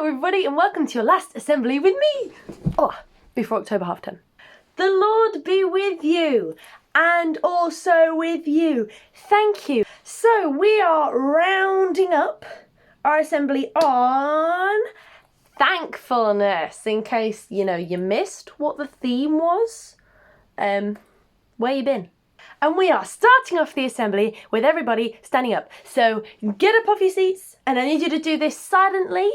Hello everybody and welcome to your last assembly with me. Before October half term. The Lord be with you and also with you. Thank you. So we are rounding up our assembly on thankfulness. In case, you missed what the theme was. Where you been? And we are starting off the assembly with everybody standing up. So get up off your seats, and I need you to do this silently.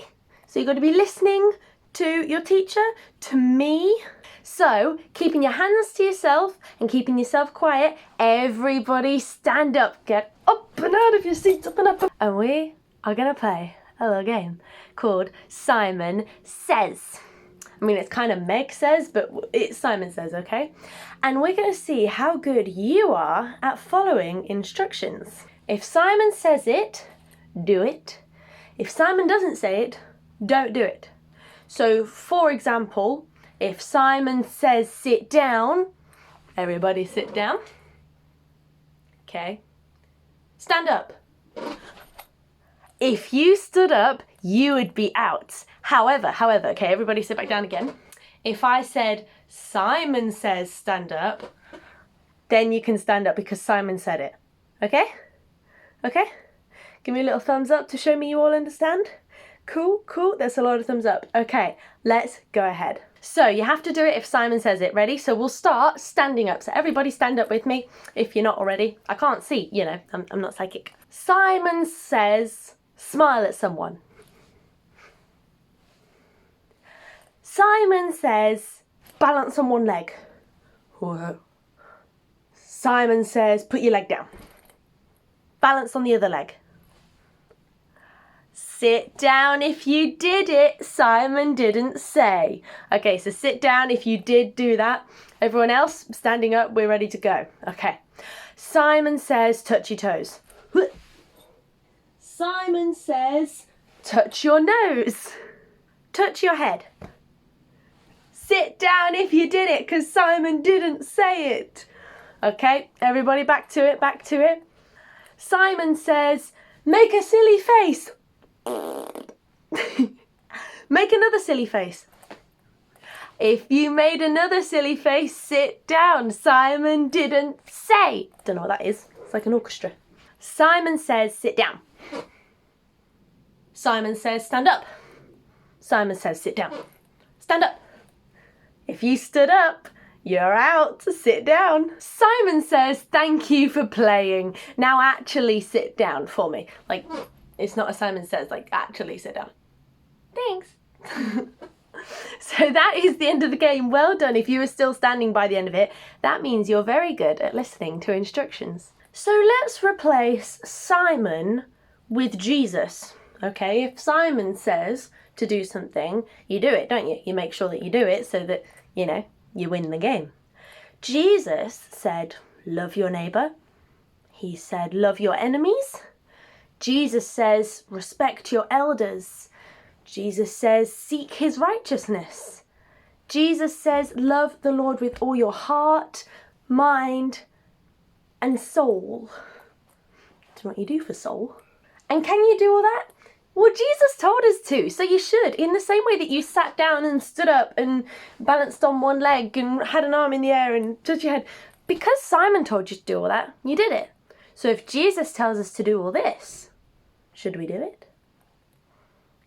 So you've got to be listening to your teacher, to me. So keeping your hands to yourself and keeping yourself quiet, everybody stand up. Get up and out of your seats, up and up. And we are going to play a little game called Simon Says. I mean, it's kind of Meg Says, but it's Simon Says, okay? And we're going to see how good you are at following instructions. If Simon says it, do it. If Simon doesn't say it, don't do it. So, for example, if Simon says sit down, everybody sit down. Okay. Stand up. If you stood up, you would be out. However, okay, everybody sit back down again. If I said, Simon says stand up, then you can stand up because Simon said it. Okay? Okay? Give me a little thumbs up to show me you all understand. Cool. That's a lot of thumbs up. Okay, let's go ahead. So you have to do it if Simon says it. Ready? So we'll start standing up. So everybody stand up with me if you're not already. I can't see, I'm not psychic. Simon says, smile at someone. Simon says, balance on one leg. Whoa. Simon says, put your leg down. Balance on the other leg. Sit down if you did it. Simon didn't say. Okay, so sit down if you did do that. Everyone else, standing up, we're ready to go. Okay. Simon says, touch your toes. Simon says, touch your nose. Touch your head. Sit down if you did it, because Simon didn't say it. Okay, everybody back to it. Simon says, make a silly face. Make another silly face. If you made another silly face, sit down. Simon didn't say. Don't know what that is. It's like an orchestra. Simon says, sit down. Simon says, stand up. Simon says, sit down. Stand up. If you stood up, you're out. Sit down. Simon says, thank you for playing. Now actually sit down for me. Like, it's not a Simon Says, like, actually sit down. Thanks. So that is the end of the game. Well done. If you were still standing by the end of it, that means you're very good at listening to instructions. So let's replace Simon with Jesus. Okay, if Simon says to do something, you do it, don't you? You make sure that you do it so that, you win the game. Jesus said, love your neighbour. He said, love your enemies. Jesus says, respect your elders. Jesus says, seek his righteousness. Jesus says, love the Lord with all your heart, mind, and soul. That's what you do for soul. And can you do all that? Well, Jesus told us to, so you should. In the same way that you sat down and stood up and balanced on one leg and had an arm in the air and touched your head. Because Simon told you to do all that, you did it. So if Jesus tells us to do all this, should we do it?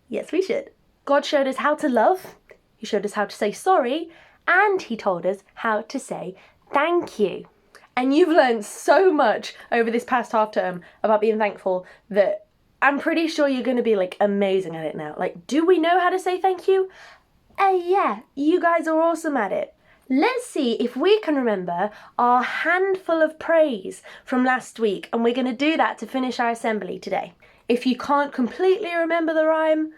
Yes, we should. God showed us how to love. He showed us how to say sorry. And he told us how to say thank you. And you've learned so much over this past half term about being thankful that I'm pretty sure you're going to be amazing at it now. Do we know how to say thank you? Yeah, you guys are awesome at it. Let's see if we can remember our handful of praise from last week, and we're going to do that to finish our assembly today. If you can't completely remember the rhyme,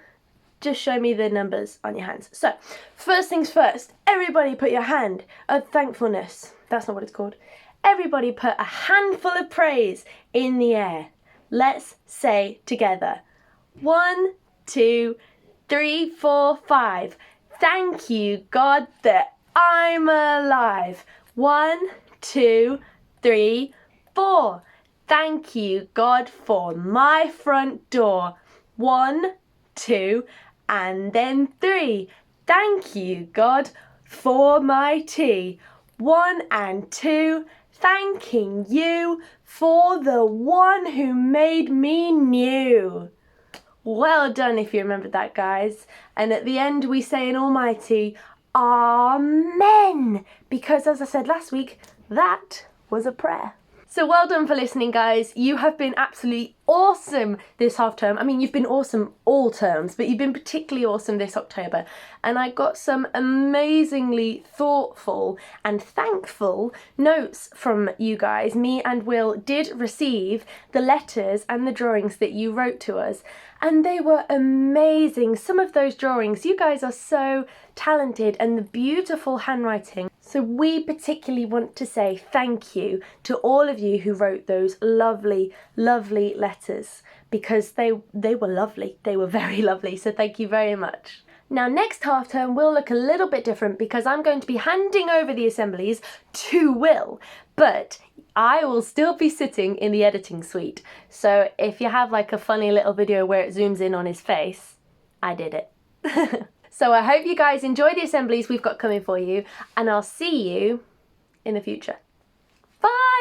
just show me the numbers on your hands. So, first things first, everybody put your hand at thankfulness. That's not what it's called. Everybody put a handful of praise in the air. Let's say together. 1, 2, 3, 4, 5. Thank you, God, that I'm alive. 1, 2, 3, 4. Thank you, God, for my front door. 1, 2, And then 3. Thank you, God, for my tea. 1 and 2. Thanking you for the one who made me new. Well done if you remembered that, guys. And at the end we say in Almighty, Amen. Because as I said last week, that was a prayer. So well done for listening, guys. You have been absolutely awesome this half term. I mean, you've been awesome all terms, but you've been particularly awesome this October. And I got some amazingly thoughtful and thankful notes from you guys. Me and Will did receive the letters and the drawings that you wrote to us, and they were amazing. Some of those drawings, you guys are so talented, and the beautiful handwriting. So we particularly want to say thank you to all of you who wrote those lovely, lovely letters, because they were lovely. They were very lovely. So thank you very much. Now next half term will look a little bit different because I'm going to be handing over the assemblies to Will, but I will still be sitting in the editing suite. So if you have like a funny little video where it zooms in on his face, I did it. So I hope you guys enjoy the assemblies we've got coming for you, and I'll see you in the future. Bye!